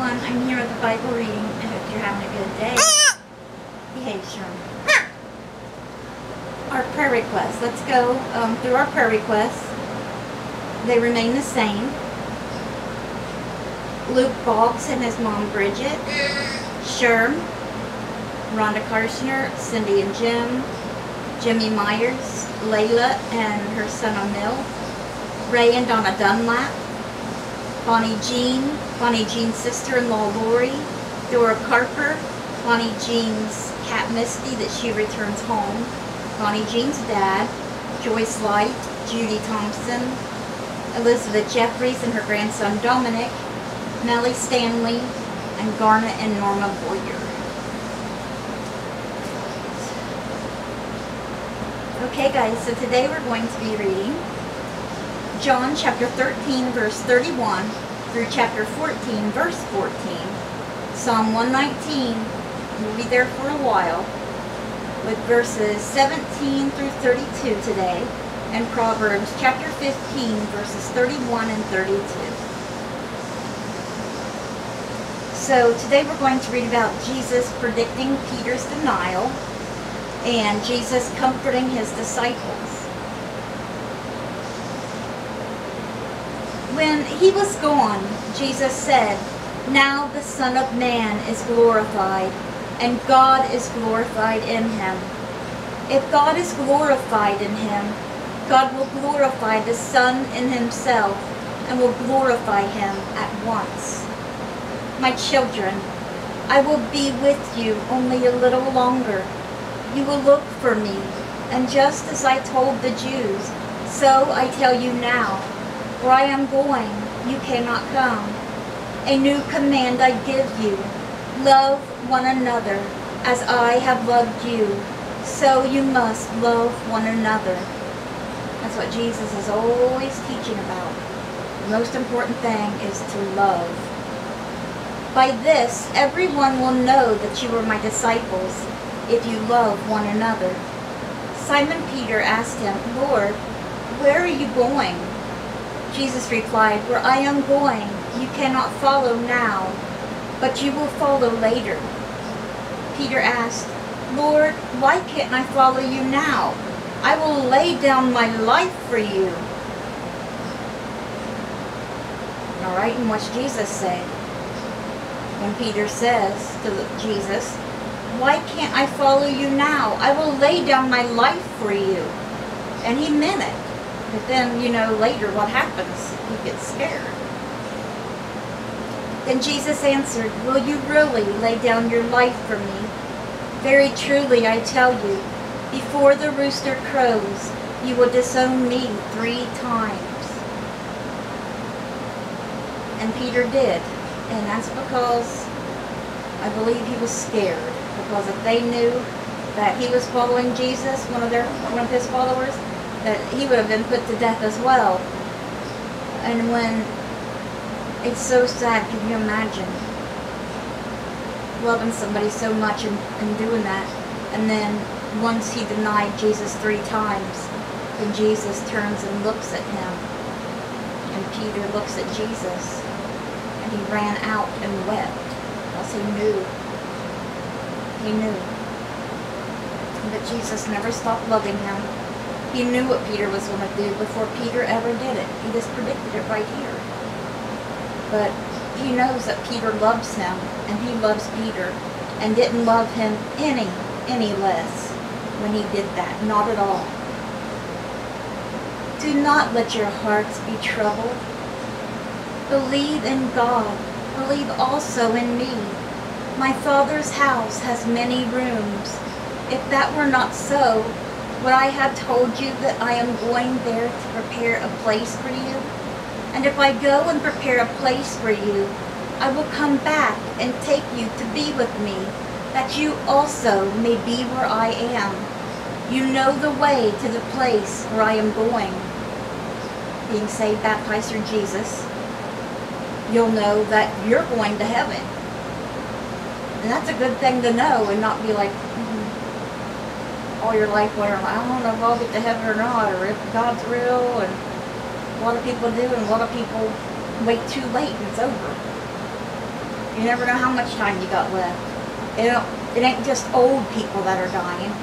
everyone. I'm here with the Bible reading. I hope you're having a good day. Behave, Sherman. Our prayer requests. Let's go through our prayer requests. They remain the same. Luke Boggs and his mom Bridget. Sherm. Rhonda Karshner. Cindy and Jim. Jimmy Myers. Layla and her son Emil. Ray and Donna Dunlap. Bonnie Jean's sister-in-law Lori, Dora Carper, Bonnie Jean's cat Misty that she returns home, Bonnie Jean's dad, Joyce Light, Judy Thompson, Elizabeth Jeffries and her grandson Dominic, Nellie Stanley, and Garnet and Norma Boyer. Okay guys, so today we're going to be reading John chapter 13 verse 31 through chapter 14 verse 14. Psalm 119, we'll be there for a while, with verses 17 through 32 today, and Proverbs chapter 15 verses 31 and 32. So today we're going to read about Jesus predicting Peter's denial and Jesus comforting his disciples. When he was gone, Jesus said, "Now the Son of Man is glorified, and God is glorified in him. If God is glorified in him, God will glorify the Son in himself, and will glorify him at once. My children, I will be with you only a little longer. You will look for me, and just as I told the Jews, so I tell you now, where I am going, you cannot come. A new command I give you, love one another. As I have loved you, so you must love one another." That's what Jesus is always teaching about. The most important thing is to love. "By this, everyone will know that you are my disciples, if you love one another." Simon Peter asked him, "Lord, where are you going?" Jesus replied, "Where I am going, you cannot follow now, but you will follow later." Peter asked, "Lord, why can't I follow you now? I will lay down my life for you." All right, and what's Jesus say? When Peter says to Jesus, "Why can't I follow you now? I will lay down my life for you." And he meant it. But then, later what happens? He gets scared. Then Jesus answered, "Will you really lay down your life for me? Very truly I tell you, before the rooster crows, you will disown me 3 times. And Peter did. And that's because I believe he was scared. Because if they knew that he was following Jesus, one of his followers, that he would have been put to death as well. And when it's so sad, can you imagine loving somebody so much and doing that? And then once he denied Jesus 3 times, then Jesus turns and looks at him. And Peter looks at Jesus, and he ran out and wept, because he knew. He knew. But Jesus never stopped loving him. He knew what Peter was going to do before Peter ever did it. He just predicted it right here. But he knows that Peter loves him, and he loves Peter, and didn't love him any less when he did that. Not at all. "Do not let your hearts be troubled. Believe in God. Believe also in me. My Father's house has many rooms. If that were not so, would I have told you that I am going there to prepare a place for you? And if I go and prepare a place for you, I will come back and take you to be with me, that you also may be where I am. You know the way to the place where I am going." Being saved, baptized through Jesus, you'll know that you're going to heaven. And that's a good thing to know, and not be like, all your life wondering, I don't know if I'll get to heaven or not, or if God's real. And a lot of people do, and a lot of people wait too late and it's over. You never know how much time you got left. It ain't just old people that are dying.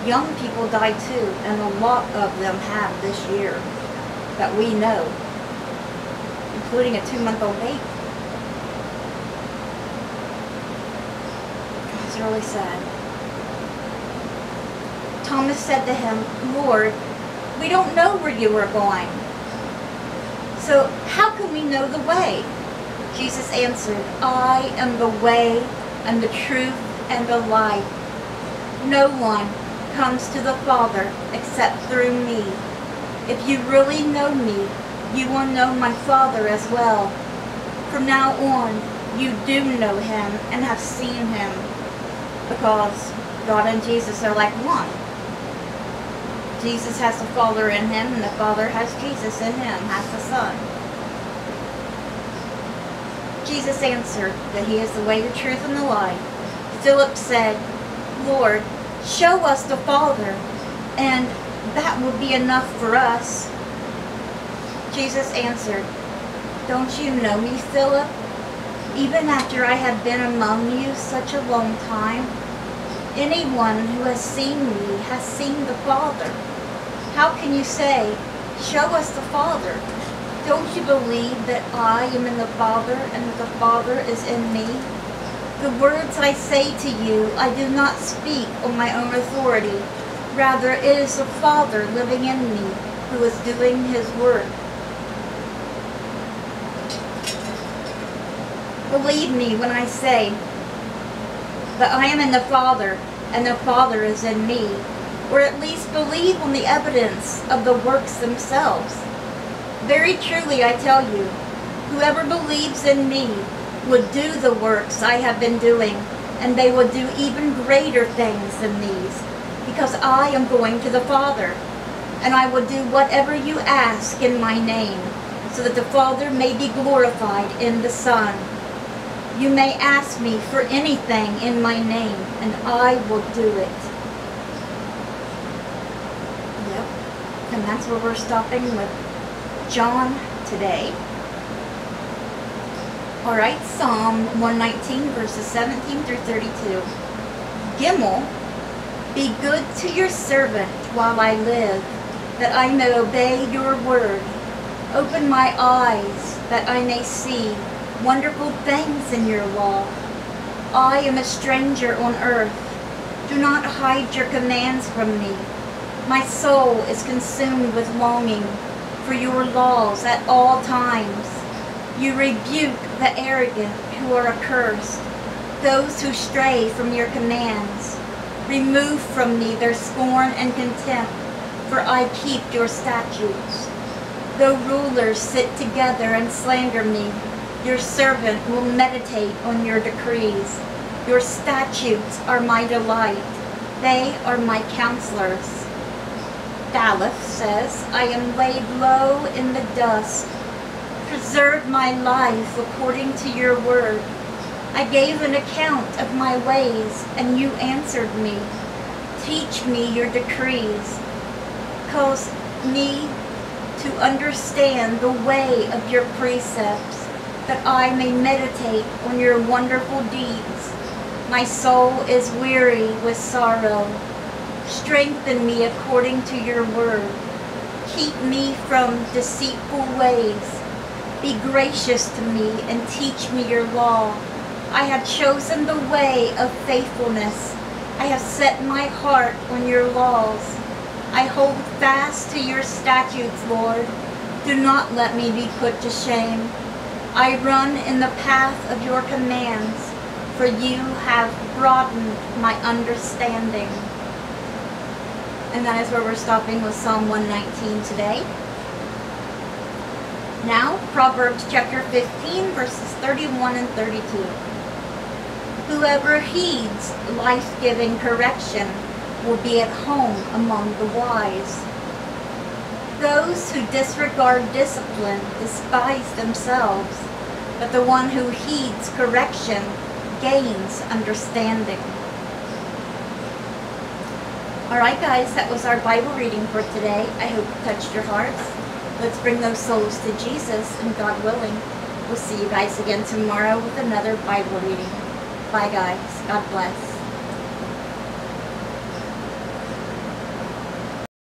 Young people die too, and a lot of them have this year that we know, including a 2-month-old baby. It's really sad. Thomas said to him, Lord, we don't know where you are going, so how can we know the way? Jesus answered, I am the way and the truth and the life. No one comes to the Father except through me. If you really know me, you will know my Father as well. From now on, you do know him and have seen him, because God and Jesus are like one. Jesus has the Father in him, and the Father has Jesus in him, as the Son. Jesus answered that he is the way, the truth, and the life. Philip said, Lord, show us the Father, and that will be enough for us. Jesus answered, don't you know me, Philip? Even after I have been among you such a long time, anyone who has seen me has seen the Father. How can you say, show us the Father? Don't you believe that I am in the Father and that the Father is in me? The words I say to you, I do not speak on my own authority. Rather, it is the Father living in me who is doing his work. Believe me when I say that I am in the Father and the Father is in me, or at least believe on the evidence of the works themselves. Very truly I tell you, whoever believes in me would do the works I have been doing, and they will do even greater things than these, because I am going to the Father, and I will do whatever you ask in my name, so that the Father may be glorified in the Son. You may ask me for anything in my name, and I will do it. Yep, and that's where we're stopping with John today. Alright, Psalm 119, verses 17 through 32. Gimel, be good to your servant while I live, that I may obey your word. Open my eyes, that I may see wonderful things in your law. I am a stranger on earth. Do not hide your commands from me. My soul is consumed with longing for your laws at all times. You rebuke the arrogant who are accursed, those who stray from your commands. Remove from me their scorn and contempt, for I keep your statutes. Though rulers sit together and slander me, your servant will meditate on your decrees. Your statutes are my delight. They are my counselors. Daleth says, I am laid low in the dust. Preserve my life according to your word. I gave an account of my ways, and you answered me. Teach me your decrees. Cause me to understand the way of your precepts, that I may meditate on your wonderful deeds. My soul is weary with sorrow. Strengthen me according to your word. Keep me from deceitful ways. Be gracious to me and teach me your law. I have chosen the way of faithfulness. I have set my heart on your laws. I hold fast to your statutes, Lord. Do not let me be put to shame. I run in the path of your commands, for you have broadened my understanding. And that is where we're stopping with Psalm 119 today. Now, Proverbs chapter 15, verses 31 and 32. Whoever heeds life-giving correction will be at home among the wise. Those who disregard discipline despise themselves, but the one who heeds correction gains understanding. Alright guys, that was our Bible reading for today. I hope it touched your hearts. Let's bring those souls to Jesus, and God willing, We'll see you guys again tomorrow with another Bible reading. Bye guys. God bless.